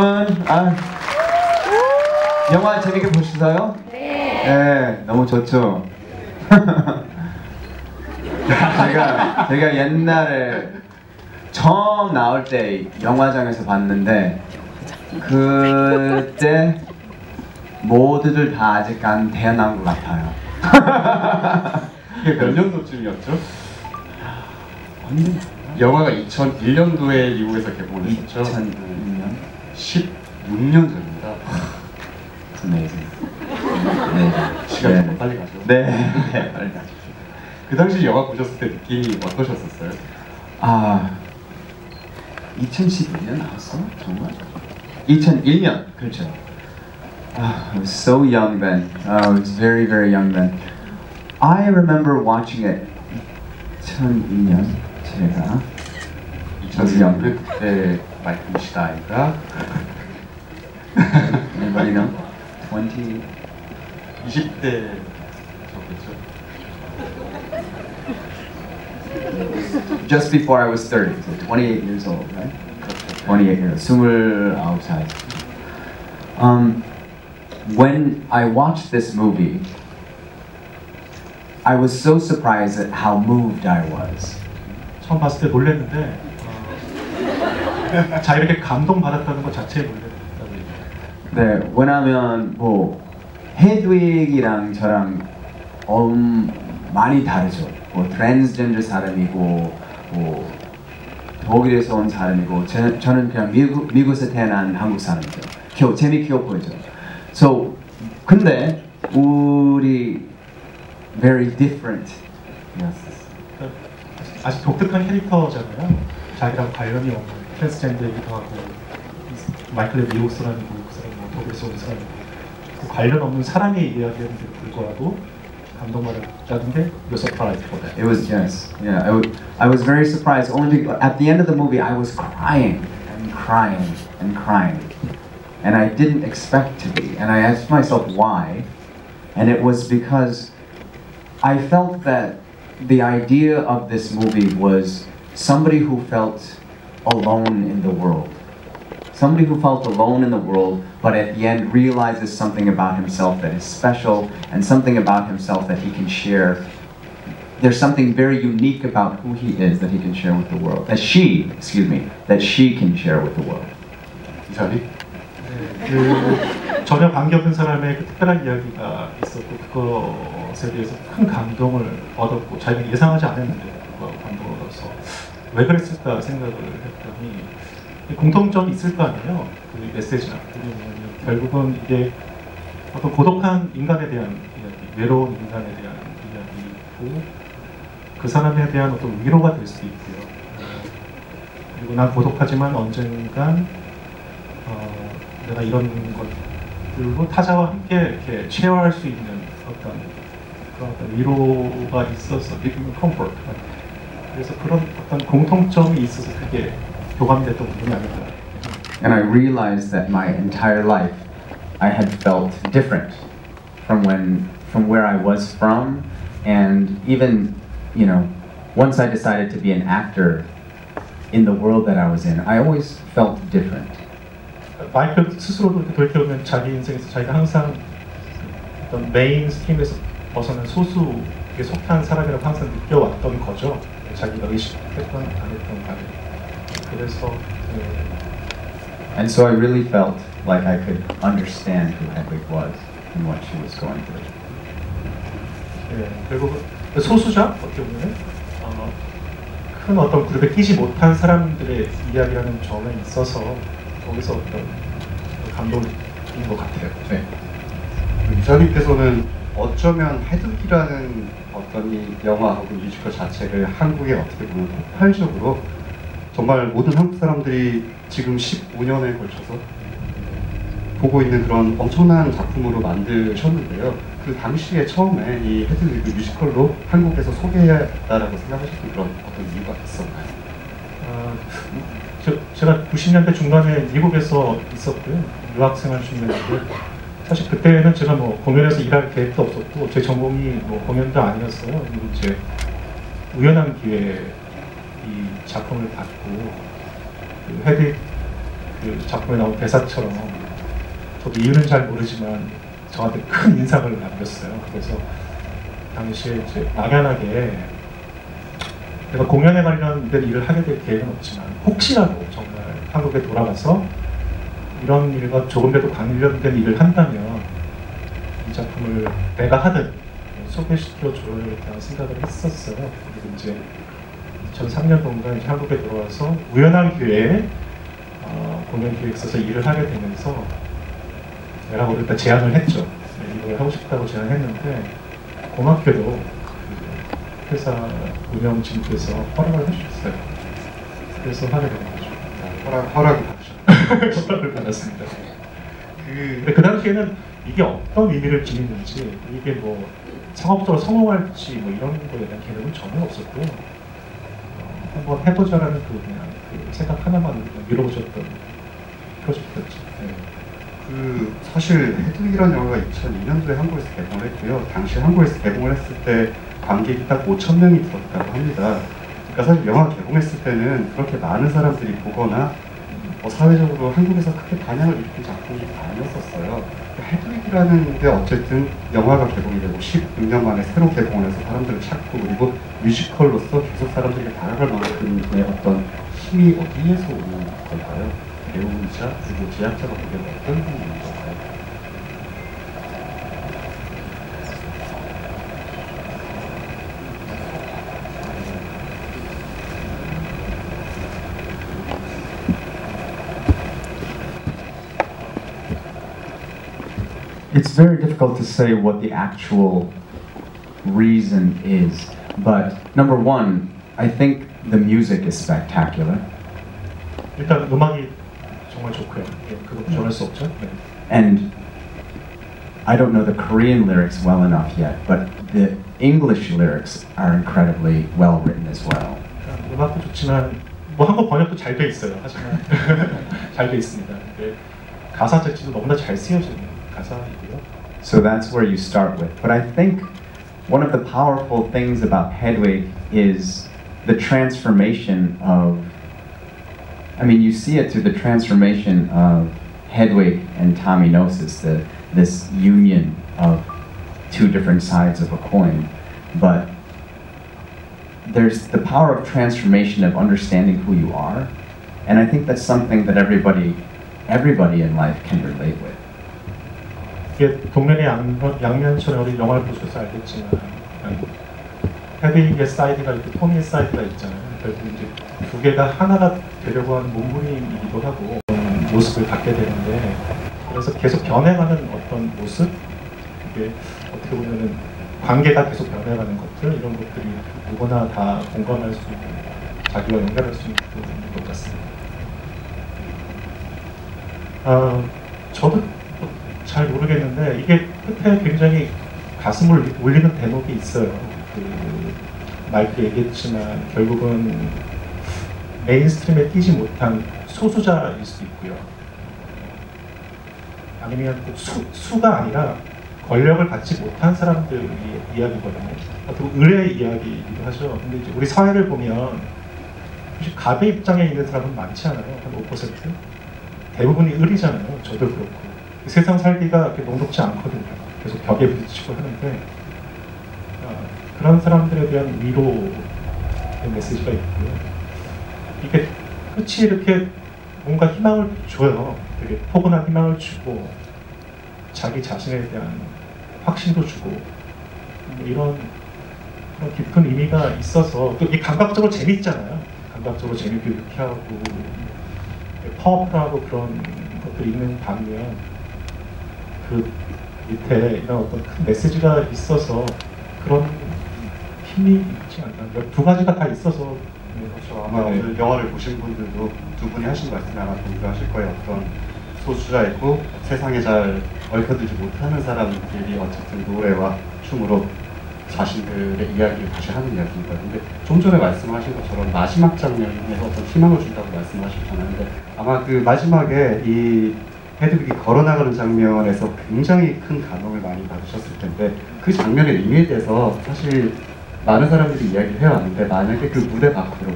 아, 영화 재밌게 보셨어요? 네, 너무 좋죠. 제가 옛날에 처음 나올 때 영화장에서 봤는데 그때 모두들 다 아직 안 태어난 것 같아요. 이게 몇 년도쯤이었죠? 영화가 2001년도에 미국에서 개봉을 했었죠. 2001년? 16년 전입니다. Amazing. 시간이 정말 빨리 가죠. 네, 빨리 가죠. 그 당시 영화 보셨을 때 느낌이 어떠셨었어요? 아, 2011년 나왔어? 정말? 2001년, 그렇죠. I was so young then. I was very, very young then. I remember watching it. 2002년 제가 2001년에 그때 마이클 슈타인가 Anybody know? 20대 Just before I was 30, so 28 years old, right? 28 years, 29살. When I watched this movie, I was so surprised at how moved I was. 처음 봤을 때 놀랐는데 자 이렇게 감동받았다는 것 자체에 놀랐다고 얘기해요. 네, 왜냐면 뭐 헤드윅이랑 저랑 많이 다르죠. 뭐 트랜스젠더 사람이고 뭐 독일에서 온 사람이고 저는 그냥 미국에서 태어난 한국 사람이죠. 재미있게 보이죠. So 근데 우리 very different. Yes. 아주 독특한 캐릭터잖아요. 자기랑 관련이 없는 트랜스젠더이기도 하고 마이클은 미국 사람이고 그 사람은 독일에서 온 사람이고 그 관련 없는 사람의 이야기인데도 불구하고 감동받았다는 게 you're surprised for that. It was yes, yeah. I was very surprised. Only at the end of the movie, I was crying and crying and crying, and I didn't expect to be. And I asked myself why, and it was because I felt that the idea of this movie was somebody who felt alone in the world. Somebody who felt alone in the world, but at the end realizes something about himself that is special and something about himself that he can share. There's something very unique about who he is that he can share with the world. That she can share with the world. 이사리? 그 전혀 관계없는 사람의 그 특별한 이야기가 있었고 그것에 대해서 큰 감동을 얻었고 자기가 예상하지 않았는데 그거 감동을 얻어서 왜 그랬을까 생각을 했더니 공통점이 있을 거 아니에요. 그 메시지나 결국은 이게 어떤 고독한 인간에 대한 이야기, 외로운 인간에 대한 이야기고 그 사람에 대한 어떤 위로가 될 수도 있고요. 그리고 난 고독하지만 언젠간 내가 이런 것들로 타자와 함께 이렇게 쉐어할 수 있는 그런 어떤 위로가 있어서 컴포트. 그래서 그런 어떤 공통점이 있어서 그게 교감됐던 부분이 아닐까. And I realized that my entire life I had felt different from where I was from, and even, you know, once I decided to be an actor in the world that I was in, I always felt different. 마이클 스스로도 이렇게 돌이켜보면 자기 인생에서 자기가 항상 어떤 메인 스트림에서 벗어난 소수에 속한 사람이라고 항상 느껴왔던 거죠. 자기가 의식했던 안 했던 간에. 그래서 And so I really felt like I could understand who Hedwig was and what she was going through. 결국 소수자 어떻게 보면 큰 어떤 그룹에 끼지 못한 사람들의 이야기라는 점에 있어서 거기서 어떤 감동인 것 같아요. 네. 이사님께서는 어쩌면 헤드윅이라는 어떤 이 영화 혹은 뮤지컬 자체를 한국에 어떻게 보면 폭발적으로 정말 모든 한국 사람들이 지금 15년에 걸쳐서 보고 있는 그런 엄청난 작품으로 만드셨는데요. 그 당시에 처음에 이 헤드윅 뮤지컬로 한국에서 소개해야겠다라고 생각하셨던 그런 어떤 이유가 있었나요? 제가 90년대 중반에 미국에서 있었고요. 유학생활 중이었는데 사실 그때는 제가 뭐 공연에서 일할 계획도 없었고 제 전공이 뭐 공연도 아니었어요. 그리고 이제 우연한 기회에 이 작품을 받고 그 헤드윅 그 작품에 나온 대사처럼 저도 이유는 잘 모르지만 저한테 큰 인상을 남겼어요. 그래서 당시에 이제 막연하게 내가 공연에 관련된 일을 하게 될 계획은 없지만 혹시라도 정말 한국에 돌아가서 이런 일과 조금이라도 관련된 일을 한다면 이 작품을 내가 하든 소개시켜줘야 겠다는 생각을 했었어요. 그리고 이제 2003년도인가 이제 한국에 돌아와서 우연한 기회에 공연 기획서에서 일을 하게 되면서 내가 일단 제안을 했죠. 네, 이걸 하고 싶다고 제안했는데 고맙게도 그 회사 운영진께서 허락을 해주셨어요. 그래서 하게 된 거죠. 허락을 받으셨어요. 허락을 받았습니다. 그 당시에는 이게 어떤 의미를 지니는지, 이게 뭐 상업적으로 성공할지 뭐 이런 거에 대한 개념은 전혀 없었고요. 한번 해보자라는 그냥 그 생각 하나만 밀어보셨던 프로젝트였죠. 네. 그 사실 헤드윅이라는 영화가 2002년도에 한국에서 개봉을 했고요. 당시 한국에서 개봉을 했을 때 관객이 딱 5,000명이 들었다고 합니다. 그러니까 사실 영화 개봉했을 때는 그렇게 많은 사람들이 보거나 사회적으로 한국에서 크게 반향을 일으킨 작품이 아니었었어요. 헤드윅이라는 게 어쨌든 영화가 개봉이 되고 16년 만에 새로 개봉을 해서 사람들을 찾고, 그리고 뮤지컬로서 계속 사람들에게 다가갈 만큼의 어떤 힘이 어디에서 오는 걸까요? 배우이자 그리고 제작자가 보기에 어떤 힘이 있는 걸까요? It's very difficult to say what the actual reason is, but number one, I think the music is spectacular. 일단 음악이 정말 좋고요. 예, 그거 전할 수 없죠. 네. And I don't know the Korean lyrics well enough yet, but the English lyrics are incredibly well written as well. 음악도 좋지만 뭐 한국 번역도 잘 돼 있어요. 하지만 잘 돼 있습니다. 근데 가사 자체도 너무나 잘 쓰여지는 가사이고요. So that's where you start with. But I think one of the powerful things about Hedwig is the transformation of, I mean, you see it through the transformation of Hedwig and Taminosis, this union of two different sides of a coin. But there's the power of transformation of understanding who you are. And I think that's something that everybody in life can relate with. 이게 동면의 양면처럼 우리 영화를 보셔서 알겠지만 헤드윅의 사이드가 있고 토니의 사이드가 있잖아요. 결국 이제 두 개가 하나가 되려고 하는 몸부림이기도 하고 그런 모습을 갖게 되는데, 그래서 계속 변해가는 어떤 모습, 이게 어떻게 보면은 관계가 계속 변해가는 것들, 이런 것들이 누구나 다 공감할 수 있는, 자기와 연결할 수 있는 것 같습니다. 저도 잘 모르겠는데 이게 끝에 굉장히 가슴을 울리는 대목이 있어요. 마이크 얘기했지만 결국은 메인스트림에 뛰지 못한 소수자일 수 있고요. 아니면 꼭 수가 아니라 권력을 받지 못한 사람들의 이야기거든요. 어떻게 을의 이야기이기도 하죠. 근데 이제 우리 사회를 보면 사실 갑의 입장에 있는 사람은 많지 않아요. 한 5%? 대부분이 을이잖아요. 저도 그렇고. 세상 살기가 그렇게 녹록지 않거든요. 계속 벽에 부딪히고 하는데 그런 사람들에 대한 위로의 메시지가 있고요. 이게 끝이 이렇게 뭔가 희망을 줘요. 되게 포근한 희망을 주고 자기 자신에 대한 확신도 주고 이런 깊은 의미가 있어서 또 이게 감각적으로 재밌잖아요. 감각적으로 재밌고 유쾌하고 파워풀하고 그런 것들이 있는 반면 그 밑에 이런 어떤 큰 메시지가 있어서 그런 힘이 있지 않나. 두 가지가 다 있어서. 그렇죠. 아마 오늘 영화를 보신 분들도 두 분이 하신 말씀에 아마 동조하실 거예요. 어떤 소수자이고 세상에 잘 얽혀들지 못하는 사람들이 어쨌든 노래와 춤으로 자신들의 이야기를 다시 하는 이야기입니다. 근데 좀 전에 말씀하신 것처럼 마지막 장면에서 어떤 희망을 준다고 말씀하셨잖아요. 근데 아마 그 마지막에 이 헤드윅이 걸어나가는 장면에서 굉장히 큰 감동을 많이 받으셨을 텐데 그 장면의 의미에 대해서 사실 많은 사람들이 이야기를 해왔는데 만약에 그 무대 밖으로,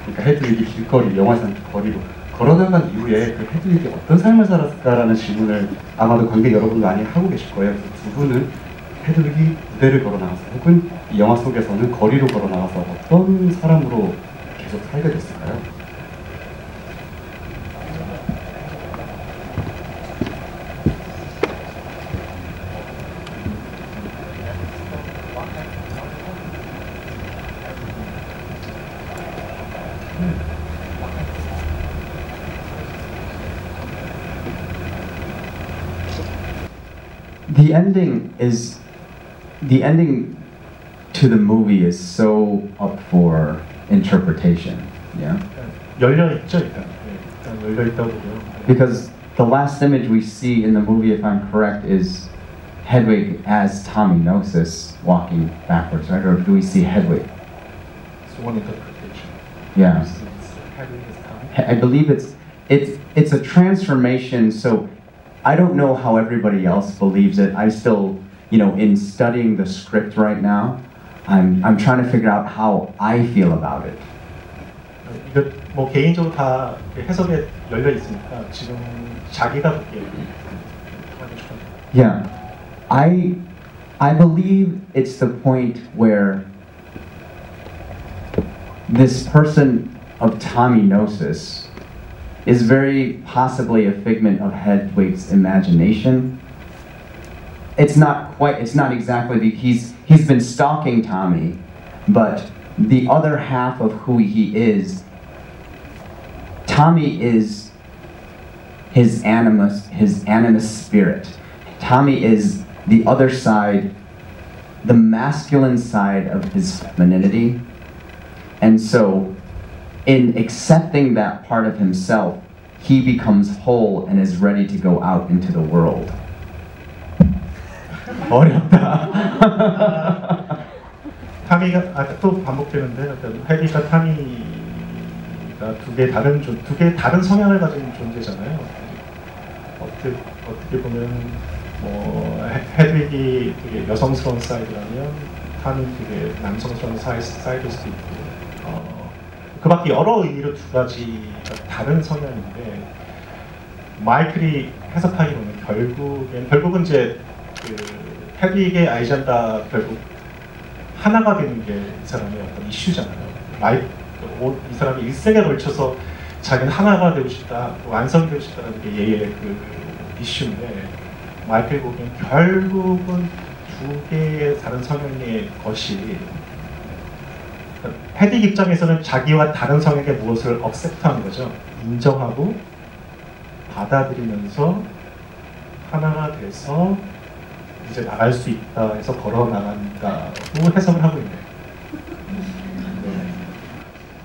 그러니까 헤드윅이 길거리, 영화상 거리로 걸어나간 이후에 그 헤드윅이 어떤 삶을 살았을까라는 질문을 아마도 관객 여러분 많이 하고 계실 거예요. 그래서 두 분은 헤드윅이 무대를 걸어나가서 혹은 이 영화 속에서는 거리로 걸어나가서 어떤 사람으로 계속 살게 됐을까요? The ending to the movie is so up for interpretation. Yeah. 열려 있죠 일단. 일단 열려 있다고 보고요. Because the last image we see in the movie, if I'm correct, is Hedwig as Tommy Gnosis walking backwards, right? Or do we see Hedwig? It's one interpretation. Yeah. It's Hedwig is Tommy. I believe it's a transformation. So I don't know how everybody else believes it. I still, in studying the script right now, I'm trying to figure out how I feel about it. 이거 뭐 개인적으로 다 해석에 열려 있으니까 지금 자기가 보기에 Yeah, I believe it's the point where this person of Tommy Gnosis is very possibly a figment of Hedwig's imagination. It's not exactly, he's been stalking Tommy, but the other half of who he is, Tommy is his animus spirit. Tommy is the other side, the masculine side of his femininity. And so, in accepting that part of himself, he becomes whole and is ready to go out into the world. 어렵다. 타미가 또 반복되는데 헤비가 타미가 두 개 다른 성향을 가진 존재잖아요. 어떻게 보면 뭐 헤드윅이 되게 여성스러운 사이드라면 타미 되게 남성스러운 사이드일 수도 있고 그밖에 여러 의미로 두 가지가 다른 성향인데 마이클이 해석하기로는 결국은 이제 그 헤드윅의 아이젠다 결국 하나가 되는 게 이 사람의 어떤 이슈잖아요. 이 사람이 일생에 걸쳐서 자기는 하나가 되고 싶다, 완성되고 싶다는 게 얘의 그 이슈인데 마이클 보기엔 결국은 두 개의 다른 성향의 것이 헤드윅 입장에서는 자기와 다른 성향의 무엇을 억셉트한 거죠. 인정하고 받아들이면서 하나가 돼서 이제 나갈 수 있다 해서 걸어 나간다고 해석을 하고 있네요.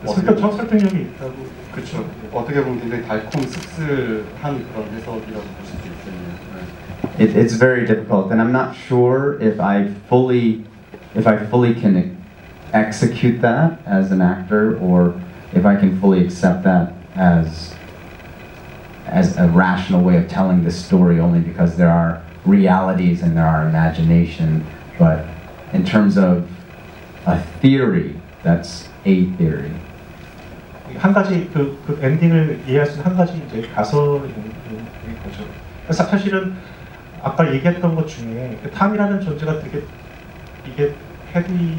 설득력이 있다고. 그렇죠. 어떻게 보면 굉장히 달콤 씁쓸한 그런 해석이라고 볼 수도 있겠네요. It's very difficult, and I'm not sure if I fully can execute that as an actor, or if I can fully accept that as a rational way of telling the story, only because there are realities and there are imagination. But in terms of a theory, that's a theory. 한 가지 그 엔딩을 이해할 수 있는 한 가지 이제 가설인 거죠. 사실은 아까 얘기했던 것 중에 그 탐이라는 존재가 되게 이게 헤드윅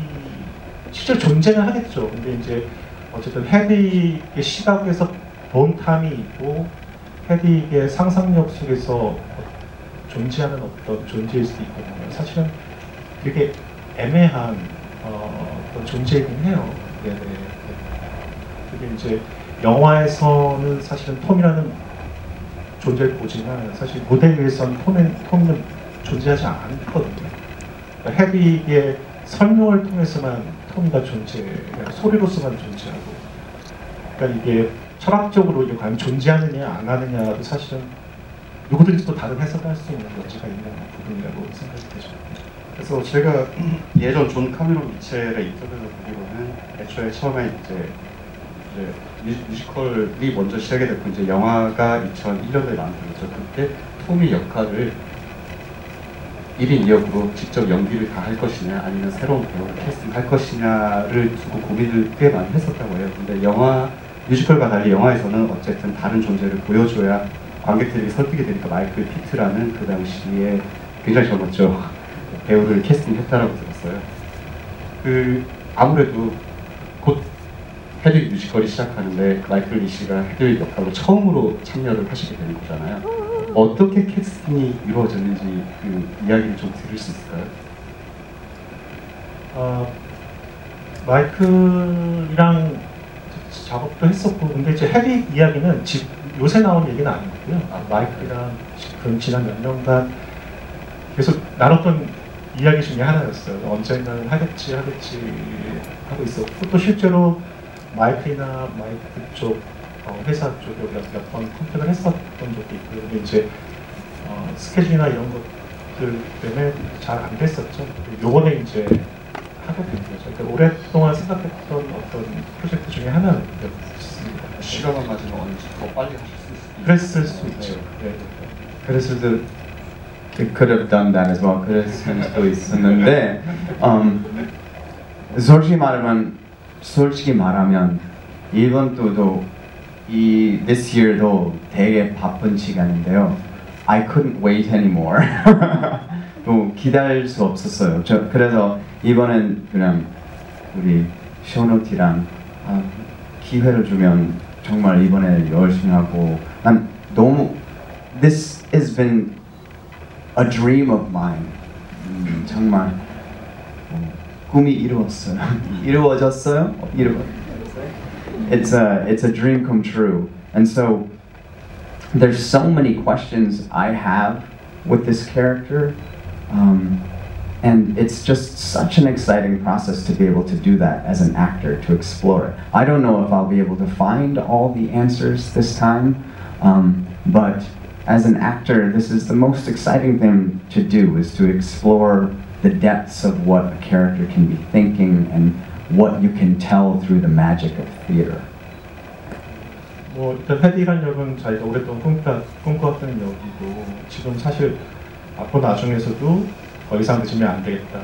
실제 존재는 하겠죠. 근데 이제 어쨌든 헤드윅의 시각에서 본 탐이 있고 헤드윅의 상상력 속에서 존재하는 어떤 존재일 수도 있거든요. 사실은 되게 애매한 어떤 존재이긴 해요. 네네. 그게 이제 영화에서는 사실은 톰이라는 존재를 보지만 사실 무대 위에서는 톰은 존재하지 않거든요. 그러니까 헤드윅의 설명을 통해서만 톰이가 소리로서만 존재하고, 그러니까 이게 철학적으로 이게 과연 존재하느냐 안 하느냐도 사실은 누구든지 또 다른 해석할 수 있는 여지가 있는 부분이라고 생각이 되죠. 그래서 제가 예전 존 카메론 미첼의 인터뷰를 보기로는 애초에 처음에 이제 뮤지컬이 먼저 시작이 됐고 이제 영화가 2001년도에 만들어졌죠. 그때 톰의 역할을 1인 2역으로 직접 연기를 다 할 것이냐 아니면 새로운 배우를 캐스팅할 것이냐를 두고 고민을 꽤 많이 했었다고 해요. 근데 영화 뮤지컬과 달리 영화에서는 어쨌든 다른 존재를 보여줘야 관객들이 설득이 되니까 마이클 피트라는 그 당시에 굉장히 젊었죠. 배우를 캐스팅했다라고 들었어요. 아무래도 곧 헤드윅 뮤지컬이 시작하는데 마이클 리 씨가 헤드윅 역할로 처음으로 참여를 하시게 되는 거잖아요. 어떻게 캐스팅이 이루어졌는지 그 이야기를 좀 들을 수 있을까요? 마이클이랑 작업도 했었고, 근데 이제 헤드윅 이야기는 요새 나온 얘기는 아니고요. 마이클이랑 지난 몇 년간 계속 나눴던 이야기 중에 하나였어요. 언젠가는 하겠지 하고 있었고, 또 실제로 마이클이나 마이크 쪽 회사 쪽에 몇 번 컨택을 했었던 적도 있고요. 근데 이제 스케줄이나 이런 것들 때문에 잘 안 됐었죠. 요번에 이제 하게 된 거죠. 그러니까 오랫동안 생각했던 어떤 프로젝트 중에 하나였습니다. 시간만 맞으면 언제 더 빨리 하실 수 있어요? 그랬을 수 있죠. 네. 그랬을 때 It could have done that as well. 그랬을 수도 있었는데 솔직히 말하면 이번 또도 this year도 되게 바쁜 시간인데요. I couldn't wait anymore. 또 기다릴 수 없었어요. 그래서 이번엔 그냥 우리 쇼노티랑 기회를 주면 정말 이번에 열심히 하고 난 너무 This has been a dream of mine. 정말 꿈이 이루어졌어요. It's a dream come true. And so there's so many questions I have with this character. And it's just such an exciting process to be able to do that as an actor, to explore it. I don't know if I'll be able to find all the answers this time, but as an actor, this is the most exciting thing to do, is to explore the depths of what a character can be thinking and what you can tell through the magic of theater. 일단 헤드윅이라는 역은 자기가 오랫동안 꿈꿔왔던 역이고, 지금 사실 앞으로 나중에서도 더 이상 늦으면 안 되겠다,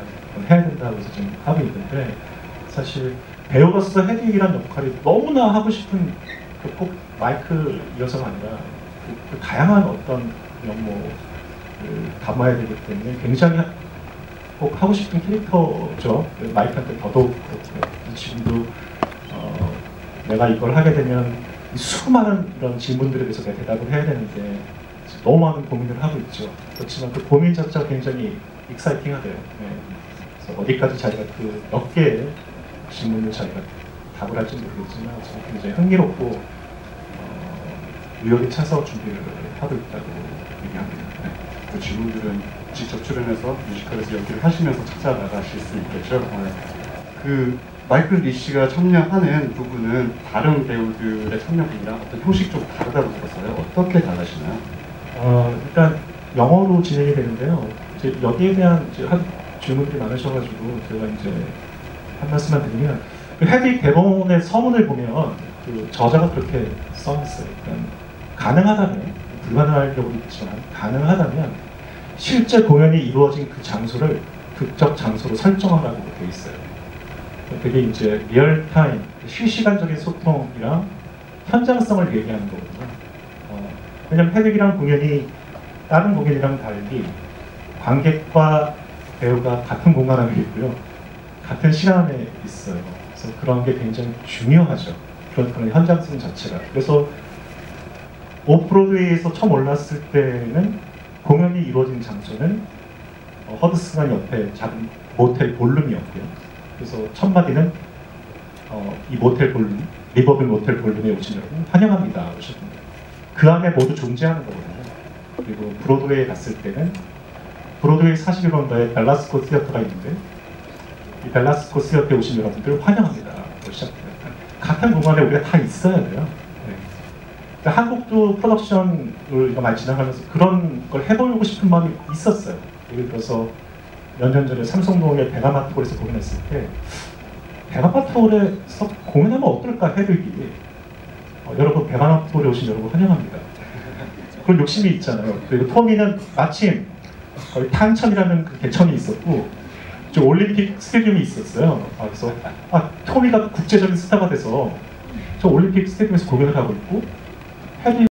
해야 된다고 해서 지금 하고 있는데, 사실 배우로서 헤드윅이라는 역할이 너무나 하고 싶은 꼭 마이클이어서가 아니라 그 다양한 어떤 면모를 담아야 되기 때문에 굉장히 꼭 하고 싶은 캐릭터죠. 마이크한테 더더욱 그렇고요. 지금도 내가 이걸 하게 되면 수많은 이런 질문들에 대해서 내가 대답을 해야 되는데 너무 많은 고민을 하고 있죠. 그렇지만 그 고민 자체가 굉장히 익사이팅하대요. 네. 그래서 어디까지 자기가 그 몇 개의 질문을 자기가 답을 할지 모르겠지만 굉장히 흥미롭고 의욕에 차서 준비를 하고 있다고 얘기합니다. 네. 그 질문들은 직접 출연해서 뮤지컬에서 연기를 하시면서 찾아나가실 수 있겠죠. 그 마이클 리 씨가 참여하는 부분은 다른 배우들의 참여 부분이랑 어떤 형식이 좀 다르다고 들었어요. 어떻게 달라지나요? 일단 영어로 진행이 되는데요. 이제 여기에 대한 질문들이 많으셔가지고 제가 이제 한 말씀만 드리면, 그 헤드윅 대본의 서문을 보면 그 저자가 그렇게 써놨어요. 그러니까 가능하다면, 불가능할 경우도 있지만 가능하다면 실제 공연이 이루어진 그 장소를 극적 장소로 설정하라고 되어 있어요. 그게 이제 리얼타임, 실시간적인 소통이랑 현장성을 얘기하는 거거든요. 왜냐면 헤드윅이라는 공연이 다른 공연이랑 달리 관객과 배우가 같은 공간 안에 있고요, 같은 시간 안에 있어요. 그래서 그런 게 굉장히 중요하죠. 그런 현장성 자체가. 그래서 오프로드웨이에서 처음 올랐을 때는 공연이 이루어진 장소는 허드슨강 옆에 작은 모텔 볼룸이었고요. 그래서 첫 마디는 이 모텔 볼룸, 리버블 모텔 볼룸에 오신 여러분 환영합니다 하셨습니다. 그 안에 모두 존재하는 거거든요. 그리고 브로드웨이에 갔을 때는 브로드웨이 41번가에 벨라스코 시어터가 있는데 이 벨라스코 시어터에 오신 여러분들 환영합니다 시작해요. 같은 공간에 우리가 다 있어야 돼요. 네. 그러니까 한국도 프로덕션을 많이 지나가면서 그런 걸 해보고 싶은 마음이 있었어요. 예를 들어서 몇 년 전에 삼성동의 베가마트홀에서 공연했을 때 베가마트홀에서 공연하면 어떨까 헤드윅이 여러분 베가마트홀에 오신 여러분 환영합니다. 그런 욕심이 있잖아요. 그리고 토미는 마침 거의 탄천이라는 그 개천이 있었고 저 올림픽 스테디움이 있었어요. 그래서 토미가 국제적인 스타가 돼서 저 올림픽 스테디움에서 공연을 하고 있고 패리